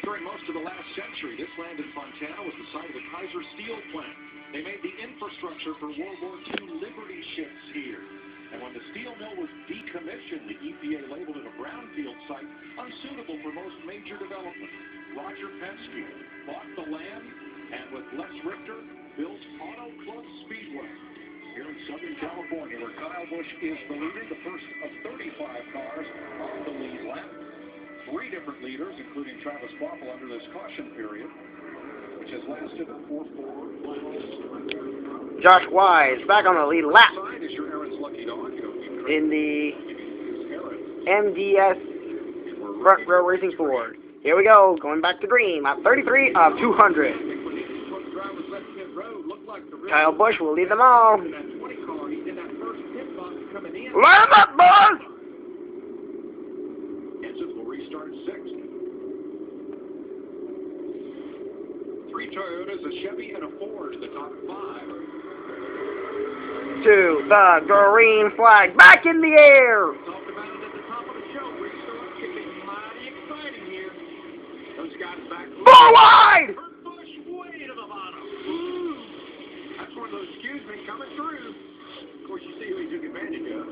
During most of the last century, this land in Fontana was the site of the Kaiser Steel plant. They made the infrastructure for World War II Liberty ships here. And when the steel mill was decommissioned, the EPA labeled it a brownfield site, unsuitable for most major development. Roger Penske bought the land and with Les Richter built Auto Club Speedway here in Southern California, where Kyle Busch is the leader, the first of 35 cars on the lead lap. 3 different leaders, including Travis Boffel, under this caution period, which has lasted for 4 laps. Josh Wise back on the lead lap Is your Aaron's lucky dog. in the MDS Front Row Racing Ford. Here we go, going back to green at 33 of 200. Kyle Busch will lead them all. Line them up, boys! Engines will restart 6th. 3 Toyotas, a Chevy, and a Ford, the top 5. To the green flag, back in the air! Talked about it at the top of the show. Restart could be mighty exciting here. Those guys back. Four wide! Kurt Busch way to the bottom. That's one of those cues been coming through. Of course, you see who he took advantage of.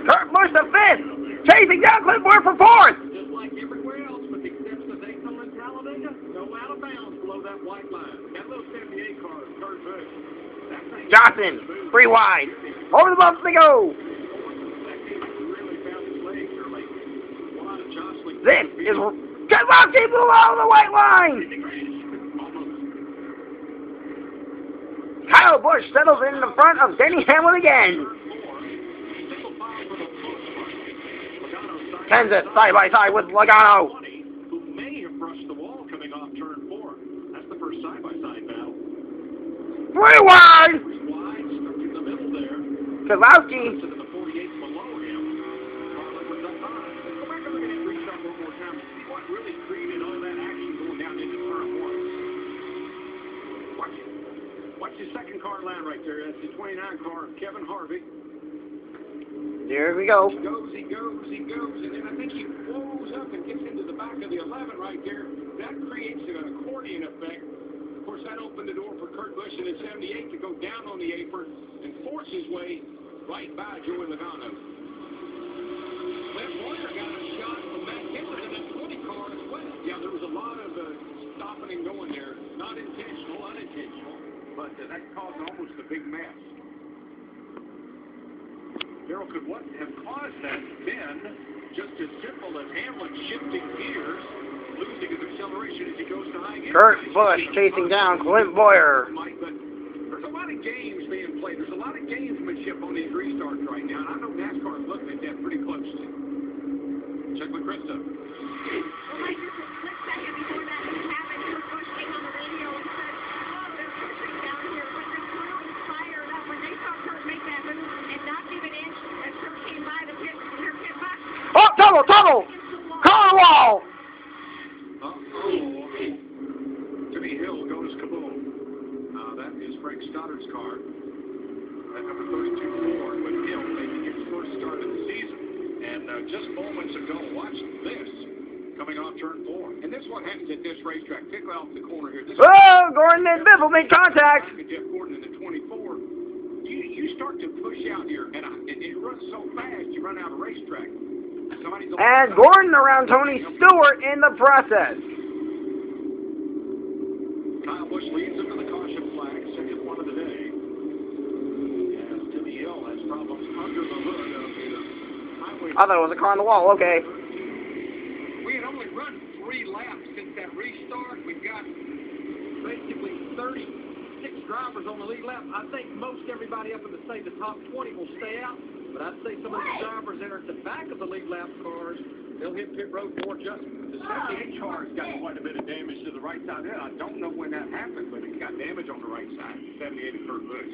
Kurt Busch the 5th, chasing down Clint Boyer for 4th. Just like everywhere else, with the exception of Daytona and Talladega, no out of bounds below that white line. That little 78 car is Kurt Busch. Johnson, 3 wide. Over the bumps they go. This is Keselowski below the white line. Kyle Busch settles in the front of Denny Hamlin again. Kenseth side by side with Logano. Who may have brushed the wall coming off turn 4. That's the first side-by-side battle. 3 wide. Wide, stuck in the middle there. Keselowski. To the 48 below him. Carlin was up high. Let's go back and look at that restart one more time. See what really created all that action going down into turn 1. Watch it. Watch the second car line right there. That's the 29 car of Kevin Harvick. There we go. He goes, and then I think he blows up and gets into the back of the 11 right there. That creates an accordion effect. Of course, that opened the door for Kurt Busch in his 78 to go down on the apron and force his way right by Joey Logano. Clint Boyer got a shot from Matt Kenseth in that 20 car as well. Yeah, there was a lot of stopping and going there. Not intentional, unintentional, but that caused almost a big mess. Darrell, could what have caused that been just as simple as Hamlin shifting gears, losing his acceleration as he goes to high gear? Kurt Busch chasing down Clint Boyer. But there's a lot of games being played. There's a lot of gamesmanship on these restarts right now, and I know NASCAR is looking at that pretty closely. Check with Krista. Well, like just a split second before that happened, Kurt Busch came on the radio and said, oh, they're pushing down here, but they're clearly fired up. When they saw Kurt make that move and not give an inch, as Kurt came by the pit box. Oh, double! Car wall! Jimmy Hill goes kaboom. That is Frank Stoddard's car. That number 32 Ford with Hill making his first start of the season. And just moments ago, watch this coming off turn 4. And this is what happens at this racetrack. Pick off the corner here. Oh, Gordon and Biffle made contact. Jeff Gordon in the 24. You start to push out here, and it runs so fast, you run out of racetrack. And Gordon around Tony Stewart in the process. Kyle Busch leads him to the caution flag, second one of the day. As Timmy Hill has problems under the hood of the highway. I thought it was a car on the wall, okay. We had only run 3 laps since that restart. We've got basically 36 drivers on the lead lap. I think most everybody up in the top 20 will stay out. But I'd say some of the drivers that are at the back of the lead lap cars, they'll hit pit road for adjustment. The 78 car's got quite a bit of damage to the right side there. I don't know when that happened, but it got damage on the right side. 78 of Kurt Busch.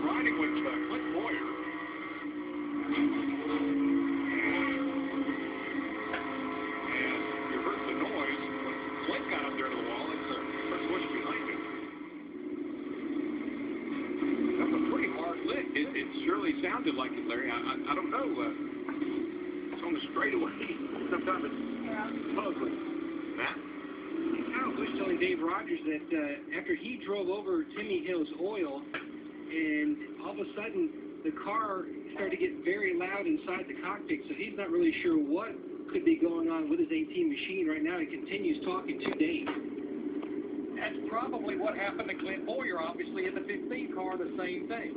Riding with Clint Boyer. And you heard the noise when Clint got up there to the wall. It's Kurt Busch behind him. That was pretty hard lit. It surely sounded like it, Larry. I don't know. It's on the straightaway. Sometimes it's puzzling. Matt? Kyle Busch telling Dave Rogers that after he drove over Timmy Hill's oil, and all of a sudden the car started to get very loud inside the cockpit, so he's not really sure what could be going on with his 18 machine right now. He continues talking to Dave. That's probably what happened to Clint Boyer, obviously, in the 15 car, the same thing.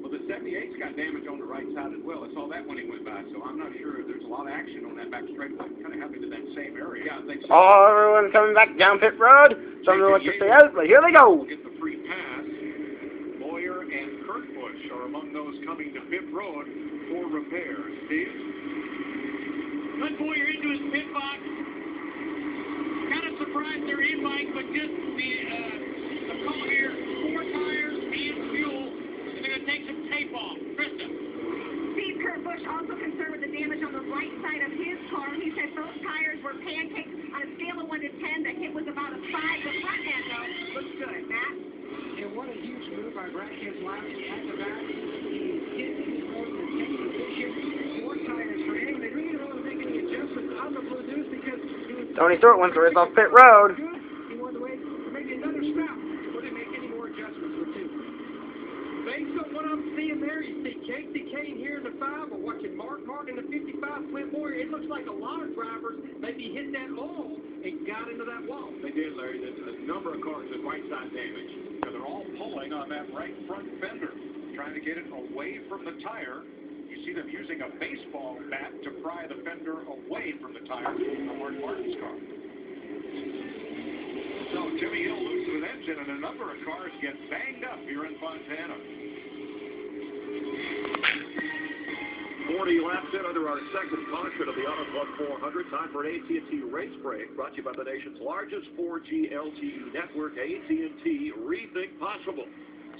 Well, the 78's got damage on the right side as well. I saw that when he went by, so I'm not sure if there's a lot of action on that back straightaway. Kind of happened to that same area. Yeah, I think so. Oh, everyone's coming back down pit road. Someone wants to stay out, but here they go. Get the free pass. Boyer and Kurt Busch are among those coming to pit road for repairs. Steve? Clint Boyer into his pit box. Kind of surprised they're in bike, but just the call here, 4 tires and fuel. And they're going to take some tape off. Krista. Steve, Kurt Busch also concerned with the damage on the right side of his car. He said those tires were pancakes on a scale of 1 to 10. The hit was about a 5. The front end, though, looks good. Matt? And what a huge move by Brad Keselowski at the back. He hit his road and taking the position. 4 tires for him. They really don't want to make any adjustments on the Blue Deuce because he was Tony Stewart wants to race off pit road. good. He wanted to wait for maybe another stop before they make any more adjustments with him. Based on what I'm seeing there, you see Casey Kane here in the 5. We're watching Mark Martin in the 55. Clint Boyer. It looks like a lot of drivers maybe hit that hole and got into that wall. They did, Larry. There's a number of cars with right side damage. And they're all pulling on that right front fender, trying to get it away from the tire. You see them using a baseball bat to pry the fender away from the tire on Mark Martin's car. So Jimmy Hill loses an engine, and a number of cars get banged up here in Fontana. 40 laps in under our second caution of the Auto Club 400. Time for an AT&T race break, brought to you by the nation's largest 4G LTE network, AT&T Rethink Possible.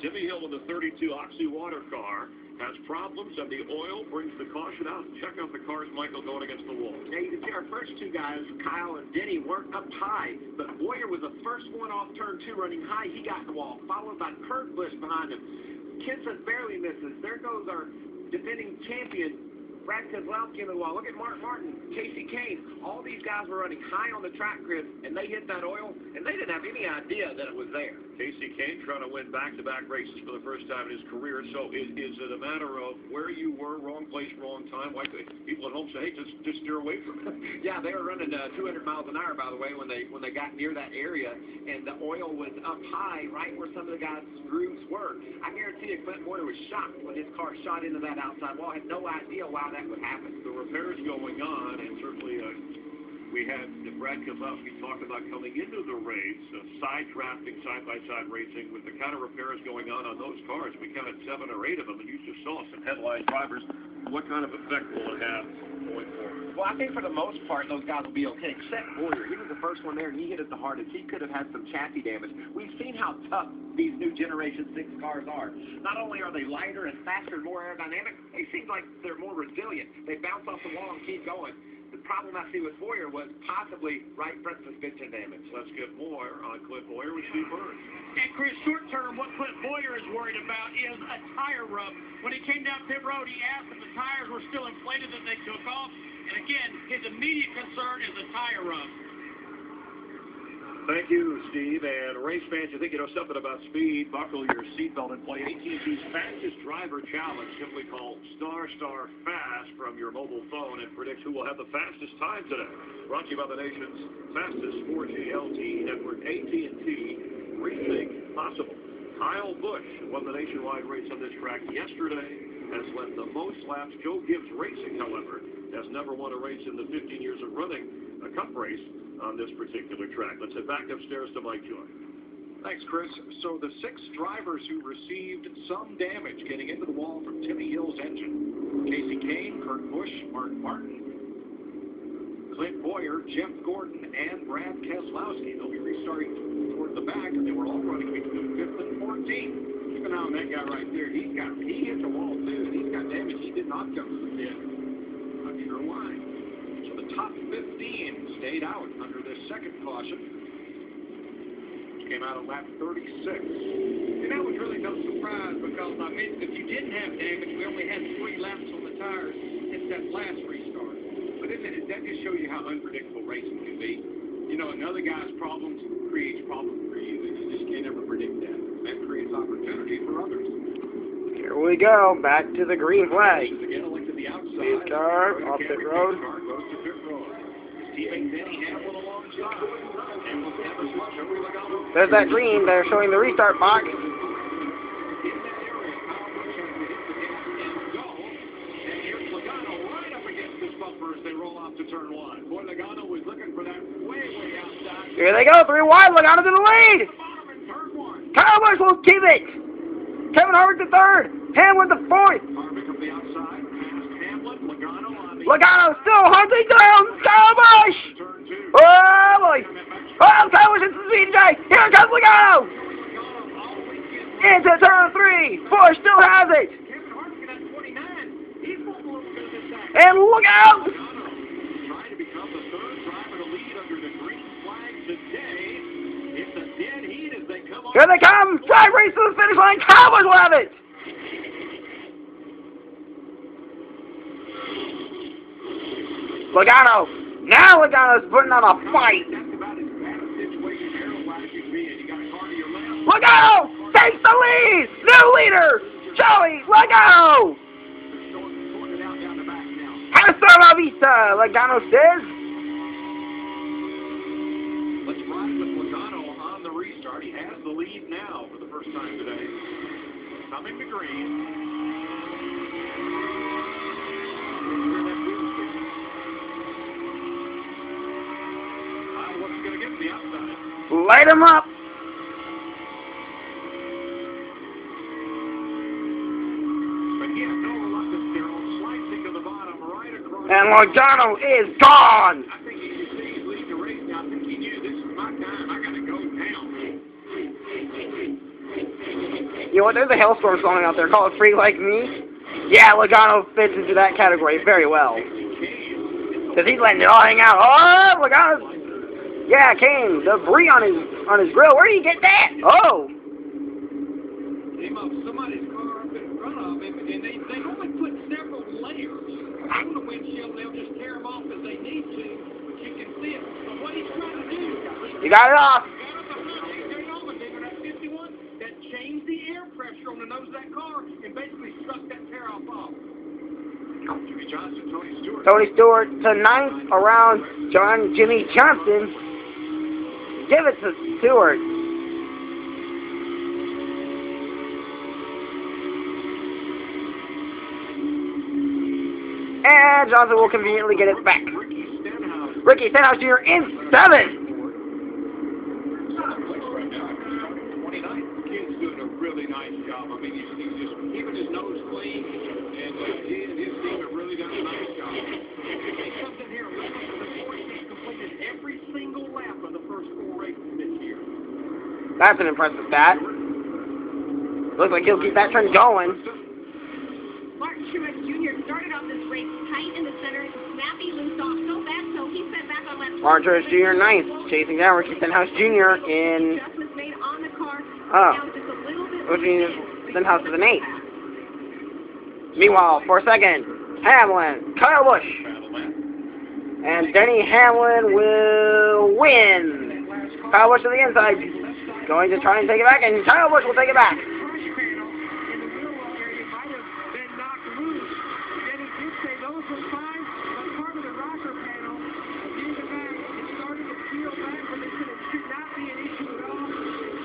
Jimmy Hill with a 32 Oxy water car has problems, and the oil brings the caution out. Check out the cars, Michael, going against the wall. Yeah, you can see our first 2 guys, Kyle and Denny, weren't up high, but Boyer was the first one off turn 2 running high. He got in the wall, followed by Kurt Busch behind him. Kinson barely misses. There goes our defending champion, Brad Keselowski, in the wall. Look at Mark Martin, Casey Kane. All these guys were running high on the track grid, and they hit that oil, and they didn't have any idea that it was there. Casey Kane trying to win back-to-back races for the first time in his career. So is it a matter of where you were, wrong place, wrong time? Why people at home say, hey, just steer away from it? Yeah, they were running 200 miles an hour, by the way, when they got near that area, and the oil was up high, right where some of the guys' grooves were. I guarantee you, Clint Boyer was shocked when his car shot into that outside wall. Had no idea why that would happen. The repairs going on, and certainly we had Brad Keselowski talk about coming into the race, side drafting, side-by-side racing with the kind of repairs going on those cars. We counted 7 or 8 of them, and you just saw some headline drivers. What kind of effect will it have going forward? Well, I think for the most part, those guys will be okay, except Boyer. He was the first one there, and he hit it the hardest. He could have had some chassis damage. We've seen how tough these new Generation 6 cars are. Not only are they lighter and faster and more aerodynamic, they seem like they're more resilient. They bounce off the wall and keep going. The problem I see with Boyer was possibly right front suspension damage. Let's get more on Clint Boyer with Steve Burns. And Chris, short term, what Clint Boyer is worried about is a tire rub. When he came down pit road, he asked if the tires were still inflated that they took off. And again, his immediate concern is a tire rub. Thank you, Steve. And race fans, you think you know something about speed, buckle your seatbelt and play AT&T's Fastest Driver Challenge. Simply call **FAST from your mobile phone and predict who will have the fastest time today. Brought to you by the nation's fastest 4G LTE network, AT&T Rethink Possible. Kyle Busch won the nationwide race on this track yesterday, has led the most laps. Joe Gibbs Racing, however, has never won a race in the 15 years of running a cup race on this particular track. Let's head back upstairs to Mike Joy. Thanks, Chris. So the 6 drivers who received some damage getting into the wall from Timmy Hill's engine: Casey Kane, Kurt Busch, Mark Martin, Clint Boyer, Jeff Gordon, and Brad Keselowski. They'll be restarting toward the back, and they were all running between 5th and 14th. Keep an eye on that guy right there. He hit the wall too, and he's got damage. He did not come to the pit. Not sure why. So the top 15 stayed out under this second caution, which came out at lap 36. And that was really no surprise because I mentioned if you didn't have damage, we only had 3 laps on the tires since that last restart. But that just shows you how unpredictable racing can be. You know, another guy's problems creates problems for you, and you just can't ever predict that. That creates opportunity for others. Here we go, back to the green flag. Again, like to the outside. Speed car, off pit road. Goes to pit road. His teammate Denny Hamlin alongside. There's that green. They're showing the restart box. Here they go, 3 wide, Logano to the lead! Kyle Busch will keep it! Kevin Harvick to third, Hamlin to fourth! Logano still hunting down Kyle Busch! Oh boy! Oh, Kyle Busch into the speedway! Here comes Logano! Into turn 3, Busch still has it! And look out! Here they come! Drag race to the finish line! Cowboys will have it! Logano! Now Logano's putting on a fight! Logano takes the lead! New leader! Joey Logano! Hasta la vista! Logano says. Let's ride with Logano on the restart. He has the lead now for the first time today. Coming to green. What's going to get to the outside? Light him up! But he has no reluctance there. Slicing to the bottom, right across. And Logano is gone! I think you see he's leading the race now. I think he knew this is my time. I got to go down. You know what? There's a hailstorm song out there called Free Like Me. Yeah, Logano fits into that category very well. Because he's letting it all hang out. Oh, Logano! Yeah, Kane, debris on his grill. Where do you get that? Oh! Came up somebody's car up in front of him, and they only put several layers on the windshield. They'll just tear them off as they need to, but you can see it. But what he's trying to do, You got it off. that changed the air pressure on the nose of that car and basically sucked that tear off. Jimmy Johnson, Tony Stewart. Tony Stewart to 9th around Jimmy Johnson. Give it to Stewart. And Johnson will conveniently get it back. Ricky Stenhouse Jr. in 7th. Kid's doing a really nice job. I mean, he's just keeping his nose clean, and he and his team have really done a nice job. Hey, something here. He's completed every single lap of the first 4 races this year. That's an impressive stat. Looks like he'll keep that trend going. Mark Truex Jr. started off this race tight in the center, snappy loose off so bad, so he set back on lap 2. Mark Truex Jr. 9th, chasing down Ricky Stenhouse Jr. in... Adjustments made on the car. Oh. Now just a little bit Which means Stenhouse is an 8th. Meanwhile, for 2nd, Hamlin, Kyle Busch. And Denny Hamlin will win. Kyle Busch to the inside. Going to try and take it back, and Kyle Busch will take it back.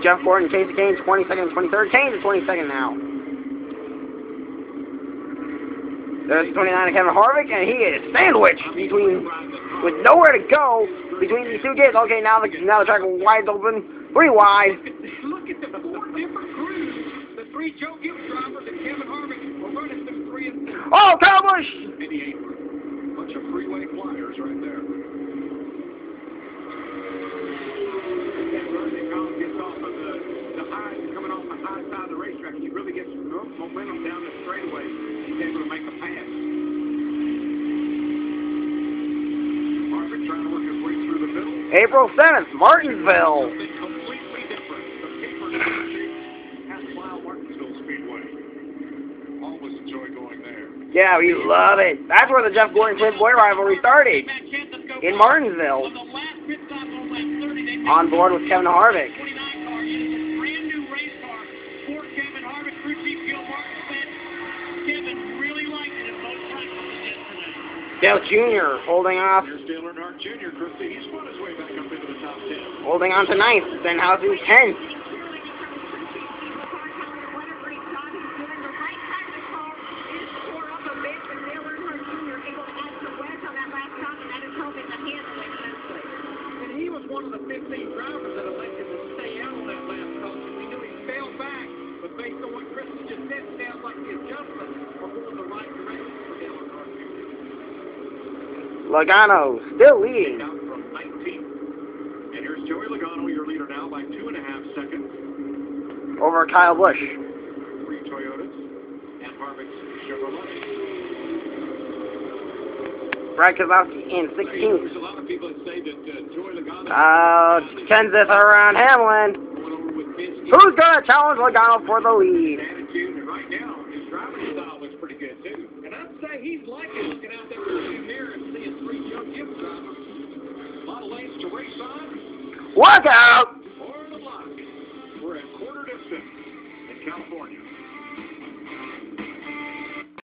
Jeff Gordon, Casey Kane, 22nd and 23rd. Kane is 22nd now. There's 29 of Kevin Harvick, and he is sandwiched with nowhere to go between these two gates. Okay, now the track wide open, 3 wide. Look at the 4 different crews. The 3 Joe Gibbs drivers and Kevin Harvick were running through 3 and 4. Oh, Kyle Busch! Bunch of freeway flyers right there. Gets off of the high, coming off the high side of the racetrack, and he really gets momentum down the straightaway. He's able to make a pass. Harvick trying to work his way through the middle. April 7th, Martinsville. Something completely different. The paper industry has Martinsville Speedway. Always enjoy going there. Yeah, we love it. That's where the Jeff Gordon-Clint Boyer rivalry started, in Martinsville. On board with Kevin Harvick. Dale Jr. holding off. Holding on to ninth. Stenhousen's 10th. He was one of the 15 drivers that elected to stay out on that last call. We knew he fell back, but based on what Chris just said, it sounds like the adjustments are going the right direction for Dale Earnhardt. Logano still leading. Out from 19th. And here's Joey Logano, your leader now by 2.5 seconds. Over Kyle Busch. 3 Toyotas and Harvick's Chevrolet. Brad Keselowski in 16th. There's a lot of people that say that Joey Logano... 10th around Hamlin. Who's going to challenge Logano for the lead? Attitude, and right now, his driving style looks pretty good, too. And I'd say he's liking looking out there in the mirror and seeing 3 young Gibbs drivers. A lot of lanes to race on. Look out!